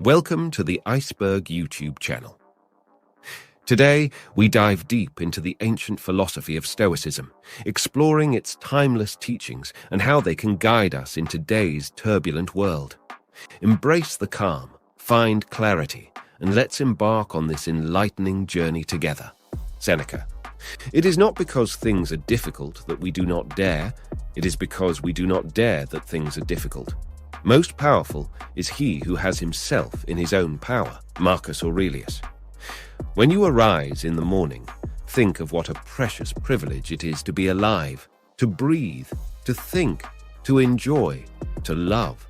Welcome to the Iceberg YouTube channel. Today, we dive deep into the ancient philosophy of Stoicism, exploring its timeless teachings and how they can guide us in today's turbulent world. Embrace the calm, find clarity, and let's embark on this enlightening journey together. Seneca. It is not because things are difficult that we do not dare, it is because we do not dare that things are difficult. Most powerful is he who has himself in his own power. Marcus Aurelius. When you arise in the morning, think of what a precious privilege it is to be alive, to breathe, to think, to enjoy, to love.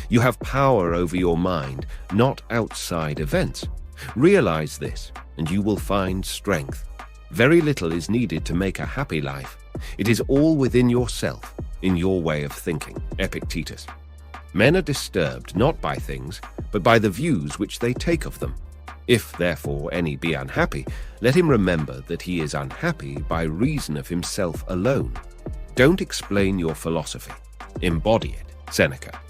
You have power over your mind, not outside events. Realize this, and you will find strength. Very little is needed to make a happy life. It is all within yourself, in your way of thinking. Epictetus. Men are disturbed not by things, but by the views which they take of them. If, therefore, any be unhappy, let him remember that he is unhappy by reason of himself alone. Don't explain your philosophy. Embody it. Seneca.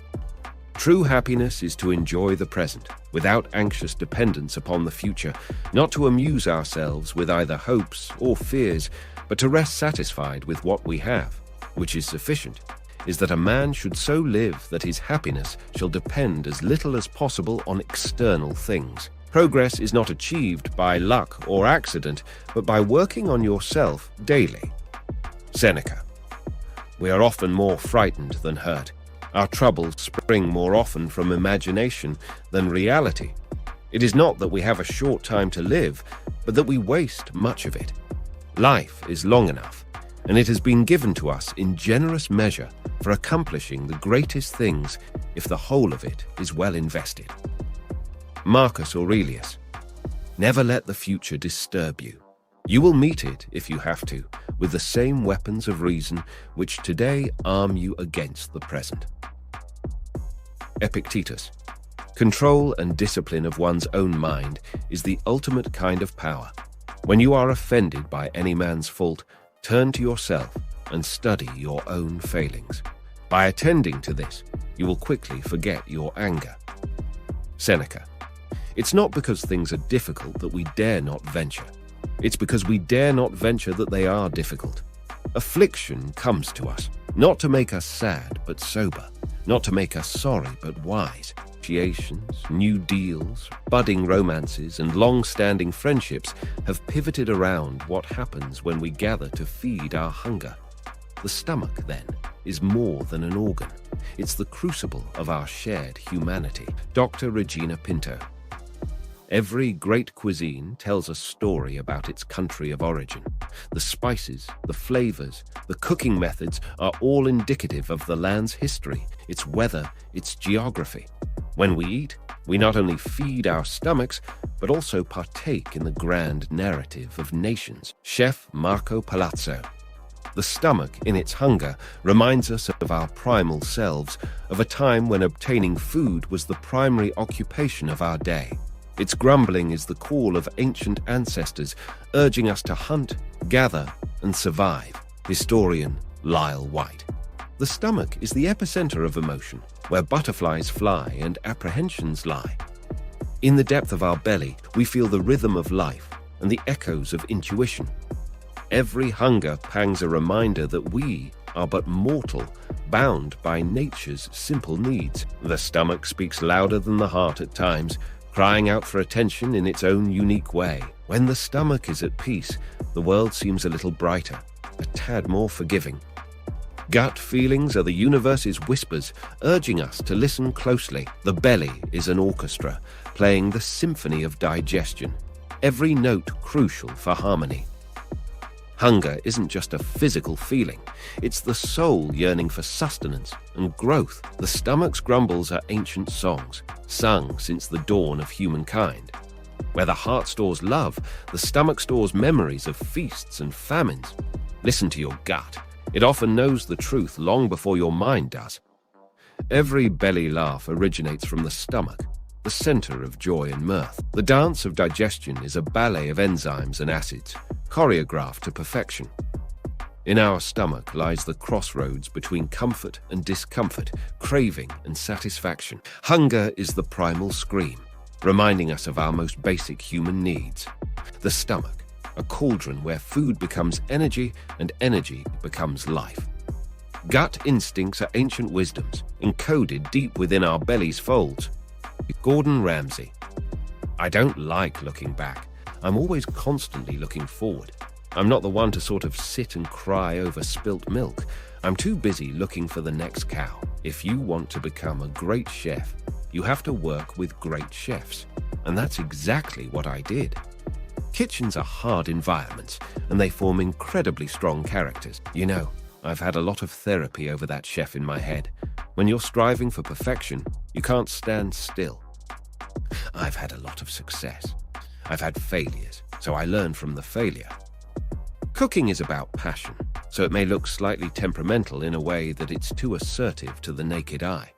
True happiness is to enjoy the present, without anxious dependence upon the future, not to amuse ourselves with either hopes or fears, but to rest satisfied with what we have, which is sufficient. Is that a man should so live that his happiness shall depend as little as possible on external things. Progress is not achieved by luck or accident, but by working on yourself daily. Seneca. We are often more frightened than hurt. Our troubles spring more often from imagination than reality. It is not that we have a short time to live, but that we waste much of it. Life is long enough, and it has been given to us in generous measure for accomplishing the greatest things if the whole of it is well invested. Marcus Aurelius. Never let the future disturb you. You will meet it, if you have to, with the same weapons of reason which today arm you against the present. Epictetus. Control and discipline of one's own mind is the ultimate kind of power. When you are offended by any man's fault, turn to yourself and study your own failings. By attending to this, you will quickly forget your anger. Seneca. It's not because things are difficult that we dare not venture. It's because we dare not venture that they are difficult. Affliction comes to us, not to make us sad but sober, not to make us sorry but wise. Negotiations, new deals, budding romances, and long-standing friendships have pivoted around what happens when we gather to feed our hunger. The stomach, then, is more than an organ. It's the crucible of our shared humanity. Dr. Regina Pinto. Every great cuisine tells a story about its country of origin. The spices, the flavors, the cooking methods are all indicative of the land's history, its weather, its geography. When we eat, we not only feed our stomachs, but also partake in the grand narrative of nations. Chef Marco Palazzo. The stomach, in its hunger, reminds us of our primal selves, of a time when obtaining food was the primary occupation of our day. Its grumbling is the call of ancient ancestors, urging us to hunt, gather, and survive. Historian Lyle White. The stomach is the epicenter of emotion, where butterflies fly and apprehensions lie. In the depth of our belly, we feel the rhythm of life and the echoes of intuition. Every hunger pangs a reminder that we are but mortal, bound by nature's simple needs. The stomach speaks louder than the heart at times, crying out for attention in its own unique way. When the stomach is at peace, the world seems a little brighter, a tad more forgiving. Gut feelings are the universe's whispers, urging us to listen closely. The belly is an orchestra, playing the symphony of digestion, every note crucial for harmony. Hunger isn't just a physical feeling, it's the soul yearning for sustenance and growth. The stomach's grumbles are ancient songs, sung since the dawn of humankind. Where the heart stores love, the stomach stores memories of feasts and famines. Listen to your gut. It often knows the truth long before your mind does. Every belly laugh originates from the stomach, the center of joy and mirth. The dance of digestion is a ballet of enzymes and acids, choreographed to perfection. In our stomach lies the crossroads between comfort and discomfort, craving and satisfaction. Hunger is the primal scream, reminding us of our most basic human needs. The stomach, a cauldron where food becomes energy and energy becomes life. Gut instincts are ancient wisdoms, encoded deep within our belly's folds. Gordon Ramsay. I don't like looking back. I'm always constantly looking forward. I'm not the one to sort of sit and cry over spilt milk. I'm too busy looking for the next cow. If you want to become a great chef, you have to work with great chefs. And that's exactly what I did. Kitchens are hard environments, and they form incredibly strong characters. You know, I've had a lot of therapy over that chef in my head. When you're striving for perfection, you can't stand still. I've had a lot of success. I've had failures, so I learn from the failure. Cooking is about passion, so it may look slightly temperamental in a way that it's too assertive to the naked eye.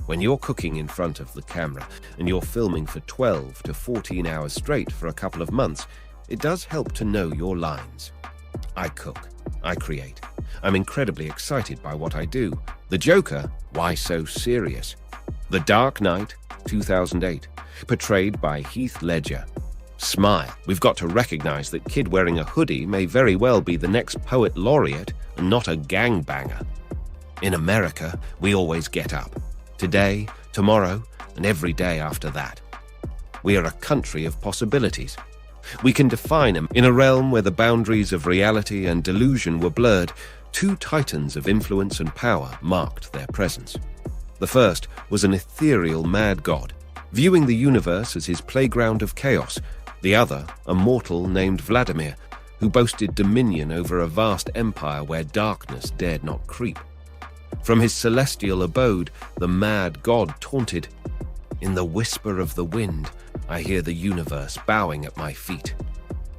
When you're cooking in front of the camera and you're filming for 12 to 14 hours straight for a couple of months, it does help to know your lines. I cook. I create. I'm incredibly excited by what I do. The Joker, why so serious? The Dark Knight, 2008, portrayed by Heath Ledger. Smile. We've got to recognize that kid wearing a hoodie may very well be the next poet laureate and not a gangbanger. In America, we always get up. Today, tomorrow, and every day after that. We are a country of possibilities. We can define them. In a realm where the boundaries of reality and delusion were blurred, two titans of influence and power marked their presence. The first was an ethereal mad god, viewing the universe as his playground of chaos. The other, a mortal named Vladimir, who boasted dominion over a vast empire where darkness dared not creep. From his celestial abode, the mad god taunted, "In the whisper of the wind, I hear the universe bowing at my feet."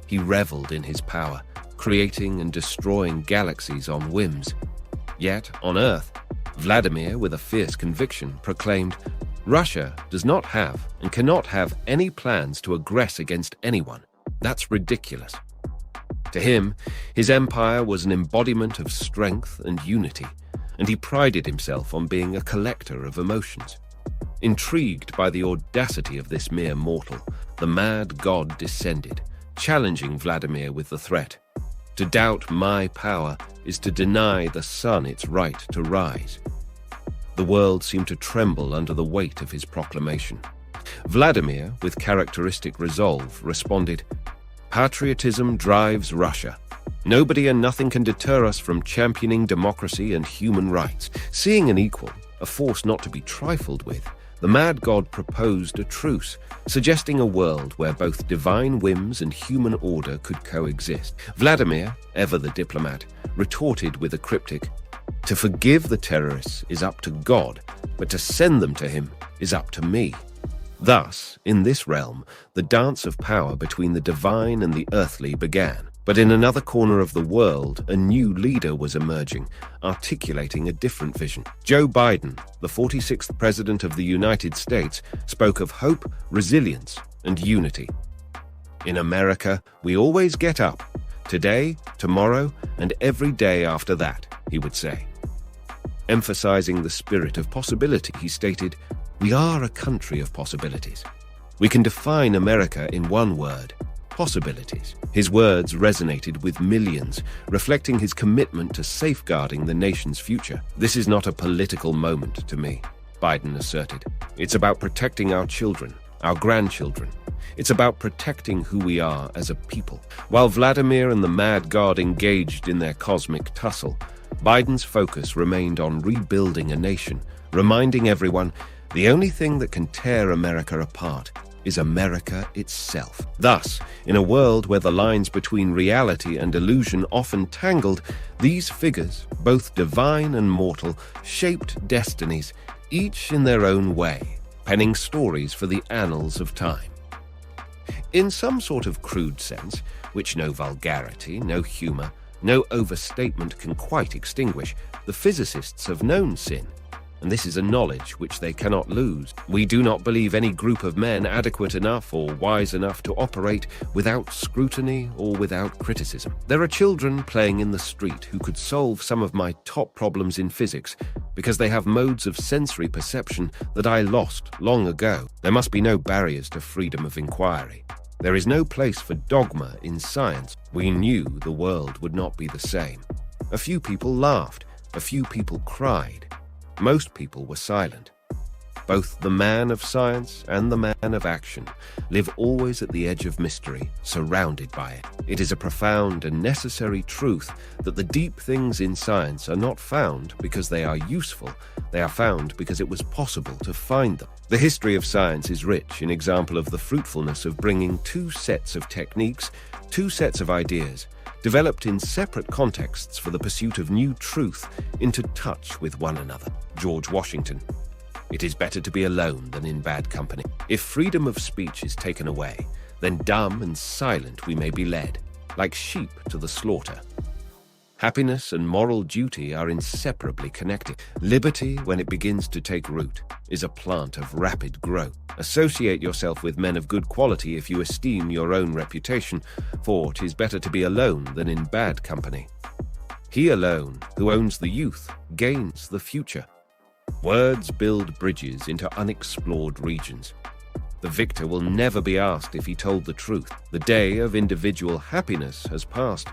He reveled in his power, creating and destroying galaxies on whims. Yet, on Earth, Vladimir, with a fierce conviction, proclaimed, "Russia does not have and cannot have any plans to aggress against anyone. That's ridiculous." To him, his empire was an embodiment of strength and unity, and he prided himself on being a collector of emotions. Intrigued by the audacity of this mere mortal, the mad god descended, challenging Vladimir with the threat, "To doubt my power is to deny the sun its right to rise." The world seemed to tremble under the weight of his proclamation. Vladimir, with characteristic resolve, responded, "Patriotism drives Russia. Nobody and nothing can deter us from championing democracy and human rights." Seeing an equal, a force not to be trifled with, the mad god proposed a truce, suggesting a world where both divine whims and human order could coexist. Vladimir, ever the diplomat, retorted with a cryptic, "To forgive the terrorists is up to God, but to send them to him is up to me." Thus, in this realm, the dance of power between the divine and the earthly began. But in another corner of the world, a new leader was emerging, articulating a different vision. Joe Biden, the 46th President of the United States, spoke of hope, resilience, and unity. "In America, we always get up. Today, tomorrow, and every day after that," he would say. Emphasizing the spirit of possibility, he stated, "We are a country of possibilities. We can define America in one word: possibilities." His words resonated with millions, reflecting his commitment to safeguarding the nation's future. "This is not a political moment to me," Biden asserted. "It's about protecting our children, our grandchildren. It's about protecting who we are as a people." While Vladimir and the mad god engaged in their cosmic tussle, Biden's focus remained on rebuilding a nation, reminding everyone, the only thing that can tear America apart is America itself. Thus, in a world where the lines between reality and illusion often tangled, these figures, both divine and mortal, shaped destinies, each in their own way, penning stories for the annals of time. In some sort of crude sense, which no vulgarity, no humor, no overstatement can quite extinguish, the physicists have known sin. and this is a knowledge which they cannot lose. We do not believe any group of men adequate enough or wise enough to operate without scrutiny or without criticism. There are children playing in the street who could solve some of my top problems in physics because they have modes of sensory perception that I lost long ago. There must be no barriers to freedom of inquiry. There is no place for dogma in science. We knew the world would not be the same. A few people laughed, a few people cried. Most people were silent. Both the man of science and the man of action live always at the edge of mystery, surrounded by it. It is a profound and necessary truth that the deep things in science are not found because they are useful. They are found because it was possible to find them. The history of science is rich in example of the fruitfulness of bringing two sets of techniques, two sets of ideas, developed in separate contexts for the pursuit of new truth, into touch with one another. George Washington. It is better to be alone than in bad company. If freedom of speech is taken away, then dumb and silent we may be led, like sheep to the slaughter. Happiness and moral duty are inseparably connected. Liberty, when it begins to take root, is a plant of rapid growth. Associate yourself with men of good quality if you esteem your own reputation, for 'tis better to be alone than in bad company. He alone who owns the youth gains the future. Words build bridges into unexplored regions. The victor will never be asked if he told the truth. The day of individual happiness has passed.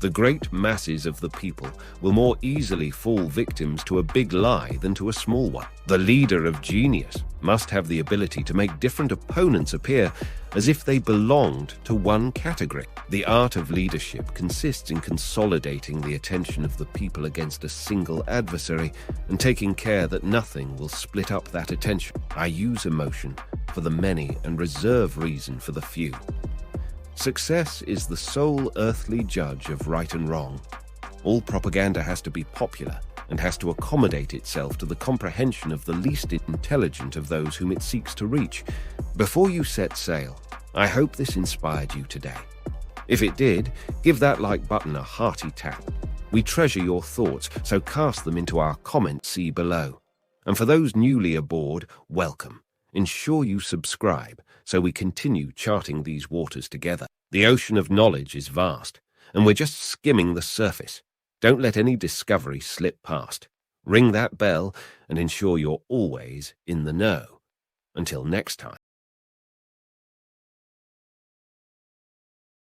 The great masses of the people will more easily fall victims to a big lie than to a small one. The leader of genius must have the ability to make different opponents appear as if they belonged to one category. The art of leadership consists in consolidating the attention of the people against a single adversary and taking care that nothing will split up that attention. I use emotion for the many and reserve reason for the few. Success is the sole earthly judge of right and wrong. All propaganda has to be popular and has to accommodate itself to the comprehension of the least intelligent of those whom it seeks to reach. Before you set sail, I hope this inspired you today. If it did, give that like button a hearty tap. We treasure your thoughts, so cast them into our comment see below. And for those newly aboard, welcome. Ensure you subscribe so we continue charting these waters together. The ocean of knowledge is vast, and we're just skimming the surface. Don't let any discovery slip past. Ring that bell and ensure you're always in the know. Until next time.